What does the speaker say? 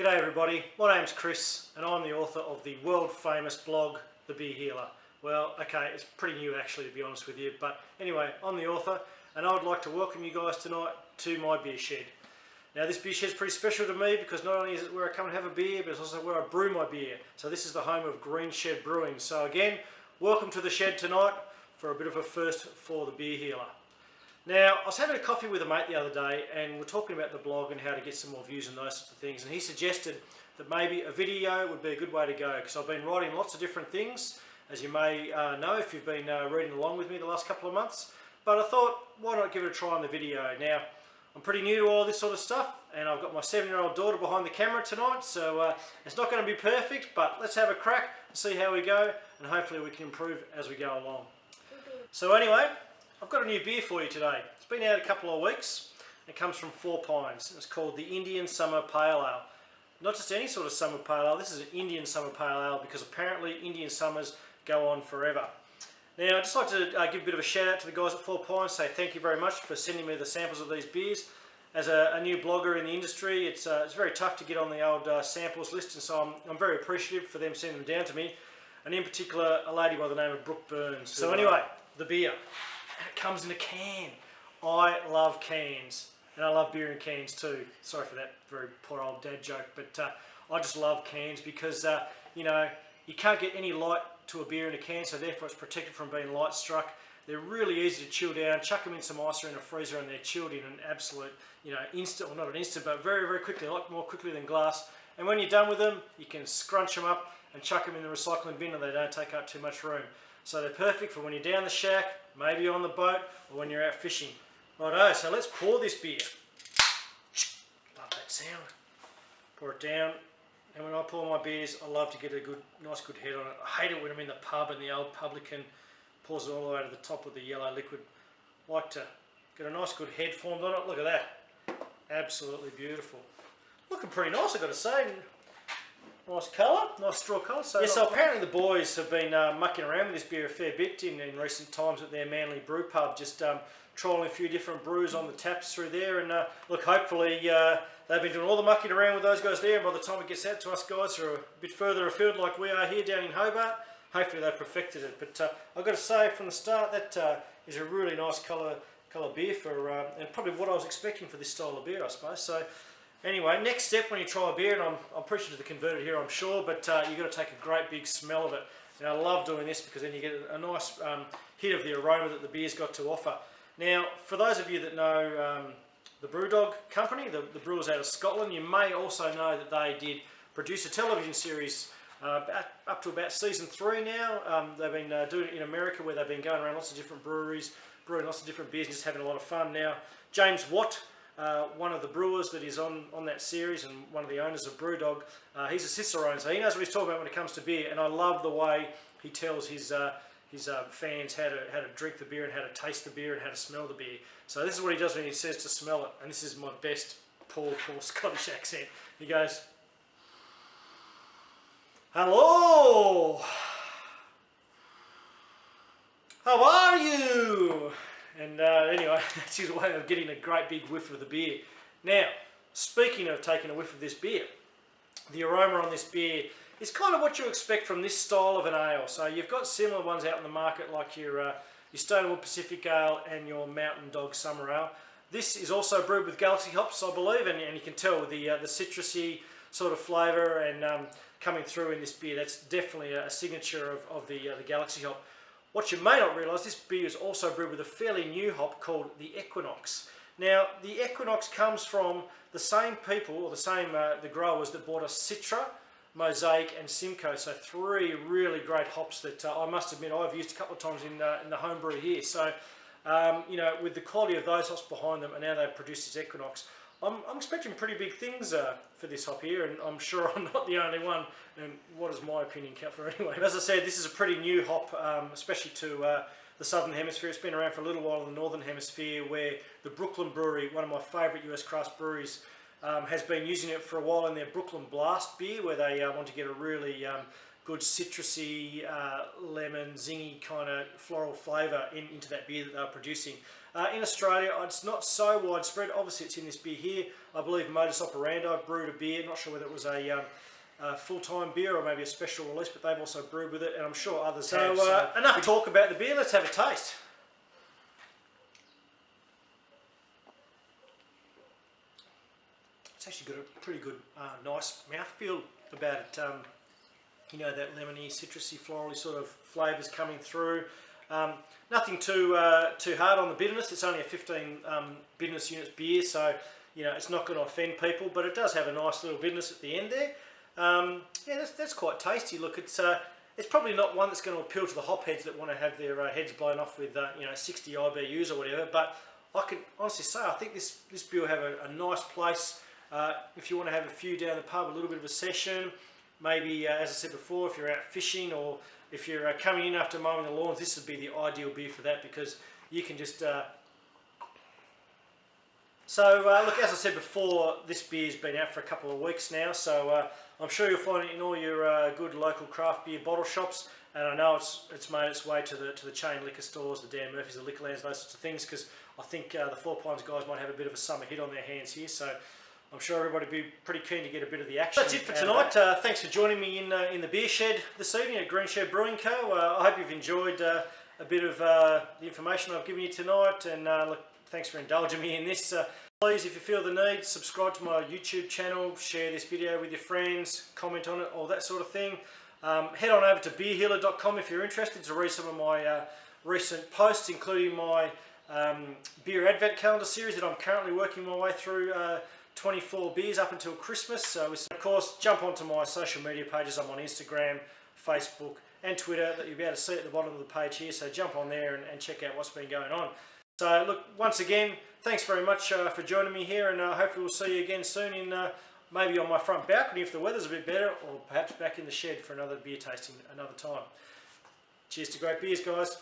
G'day everybody, my name's Chris and I'm the author of the world famous blog, The Beer Healer. Well, okay, it's pretty new actually to be honest with you, but anyway, I'm the author and I would like to welcome you guys tonight to my beer shed. Now this beer shed is pretty special to me because not only is it where I come and have a beer, but it's also where I brew my beer. So this is the home of Green Shed Brewing. So again, welcome to the shed tonight for a bit of a first for the Beer Healer. Now, I was having a coffee with a mate the other day and we're talking about the blog and how to get some more views and those sorts of things, and he suggested that maybe a video would be a good way to go because I've been writing lots of different things, as you may know if you've been reading along with me the last couple of months, but I thought why not give it a try on the video. Now, I'm pretty new to all this sort of stuff and I've got my 7-year-old daughter behind the camera tonight, so it's not going to be perfect, but let's have a crack and see how we go and hopefully we can improve as we go along. So anyway, I've got a new beer for you today. It's been out a couple of weeks. It comes from 4 Pines. It's called the Indian Summer Pale Ale. Not just any sort of summer pale ale, this is an Indian Summer Pale Ale because apparently Indian summers go on forever. Now I'd just like to give a bit of a shout out to the guys at 4 Pines, say thank you very much for sending me the samples of these beers. As a new blogger in the industry, it's very tough to get on the old samples list, and so I'm very appreciative for them sending them down to me, and in particular a lady by the name of Brooke Burns. So anyway, the beer. And it comes in a can. I love cans, and I love beer in cans too. Sorry for that very poor old dad joke, but I just love cans because you know, you can't get any light to a beer in a can, so therefore it's protected from being light struck. They're really easy to chill down. Chuck them in some ice or in a freezer, and they're chilled in an absolute, you know, instant, well not an instant, but very, very quickly, a lot more quickly than glass. And when you're done with them, you can scrunch them up and chuck them in the recycling bin, and they don't take up too much room. So they're perfect for when you're down the shack, maybe on the boat, or when you're out fishing. Righto, so let's pour this beer. Love that sound. Pour it down, and when I pour my beers, I love to get a nice good head on it. I hate it when I'm in the pub and the old publican pours it all the way to the top with the yellow liquid. I like to get a nice good head formed on it. Look at that. Absolutely beautiful. Looking pretty nice, I've got to say. Nice colour, nice straw colour. So apparently the boys have been mucking around with this beer a fair bit in recent times at their Manly Brew Pub, just trialling a few different brews on the taps through there, and look, hopefully they've been doing all the mucking around with those guys there, and by the time it gets out to us guys who are a bit further afield like we are here down in Hobart, hopefully they've perfected it. But I've got to say from the start that is a really nice colour beer for, and probably what I was expecting for this style of beer, I suppose. So anyway, next step when you try a beer, and I'm preaching to the converted here, I'm sure, but you've got to take a great big smell of it. And I love doing this because then you get a nice hit of the aroma that the beer's got to offer. Now, for those of you that know the Brewdog company, the brewers out of Scotland, you may also know that they did produce a television series up to about season 3 now. They've been doing it in America, where they've been going around lots of different breweries, brewing lots of different beers, and just having a lot of fun. Now, James Watt, one of the brewers that is on that series and one of the owners of Brewdog, he's a Cicerone, so he knows what he's talking about when it comes to beer, and I love the way he tells his fans how to drink the beer and how to taste the beer and how to smell the beer. So this is what he does when he says to smell it, and this is my best poor Scottish accent. He goes, "Hello, how are you?" And anyway, that's his way of getting a great big whiff of the beer. Now, speaking of taking a whiff of this beer, the aroma on this beer is kind of what you expect from this style of an ale. So you've got similar ones out in the market like your Stonewood Pacific Ale and your Mountain Dog Summer Ale. This is also brewed with Galaxy hops, I believe, and you can tell with the citrusy sort of flavour and coming through in this beer. That's definitely a signature of the Galaxy hop. What you may not realise, this beer is also brewed with a fairly new hop called the Equinox. Now, the Equinox comes from the same people, or the growers that bought us Citra, Mosaic and Simcoe, so 3 really great hops that I must admit I've used a couple of times in the home brew here. So, you know, with the quality of those hops behind them, and now they've produced this Equinox, I'm expecting pretty big things for this hop here, and I'm sure I'm not the only one, and what does my opinion count for anyway? As I said, this is a pretty new hop, especially to the Southern Hemisphere. It's been around for a little while in the Northern Hemisphere, where the Brooklyn Brewery, one of my favourite US craft breweries, has been using it for a while in their Brooklyn Blast beer, where they want to get a really good citrusy, lemon, zingy kind of floral flavour into that beer that they're producing. In Australia, it's not so widespread. Obviously, it's in this beer here. I believe Modus Operandi brewed a beer. Not sure whether it was a full-time beer or maybe a special release, but they've also brewed with it, and I'm sure others have. So enough talk about the beer. Let's have a taste. It's actually got a pretty good, nice mouthfeel about it. You know, that lemony, citrusy, florally sort of flavours coming through. Nothing too hard on the bitterness. It's only a 15 bitterness units beer, so you know it's not going to offend people. But it does have a nice little bitterness at the end there. Yeah, that's quite tasty. Look, it's probably not one that's going to appeal to the hopheads that want to have their heads blown off with 60 IBUs or whatever. But I can honestly say I think this beer will have a nice place if you want to have a few down the pub, a little bit of a session. Maybe, as I said before, if you're out fishing or if you're coming in after mowing the lawns, this would be the ideal beer for that because you can just... Look, as I said before, this beer's been out for a couple of weeks now, so I'm sure you'll find it in all your good local craft beer bottle shops, and I know it's made its way to the chain liquor stores, the Dan Murphy's, the Liquorlands, those sorts of things, because I think the Four Pines guys might have a bit of a summer hit on their hands here, so I'm sure everybody will be pretty keen to get a bit of the action. That's it for tonight. Thanks for joining me in the beer shed this evening at Green Shed Brewing Co. I hope you've enjoyed a bit of the information I've given you tonight, and look, thanks for indulging me in this. Please, if you feel the need, subscribe to my YouTube channel, share this video with your friends, comment on it, all that sort of thing. Head on over to beerhealer.com if you're interested to read some of my recent posts, including my beer advent calendar series that I'm currently working my way through. 24 beers up until Christmas. So of course, jump onto my social media pages. I'm on Instagram, Facebook and Twitter that you'll be able to see at the bottom of the page here. So jump on there and check out what's been going on. So look, once again, thanks very much for joining me here, and hopefully we'll see you again soon in maybe on my front balcony if the weather's a bit better, or perhaps back in the shed for another beer tasting another time. Cheers to great beers, guys.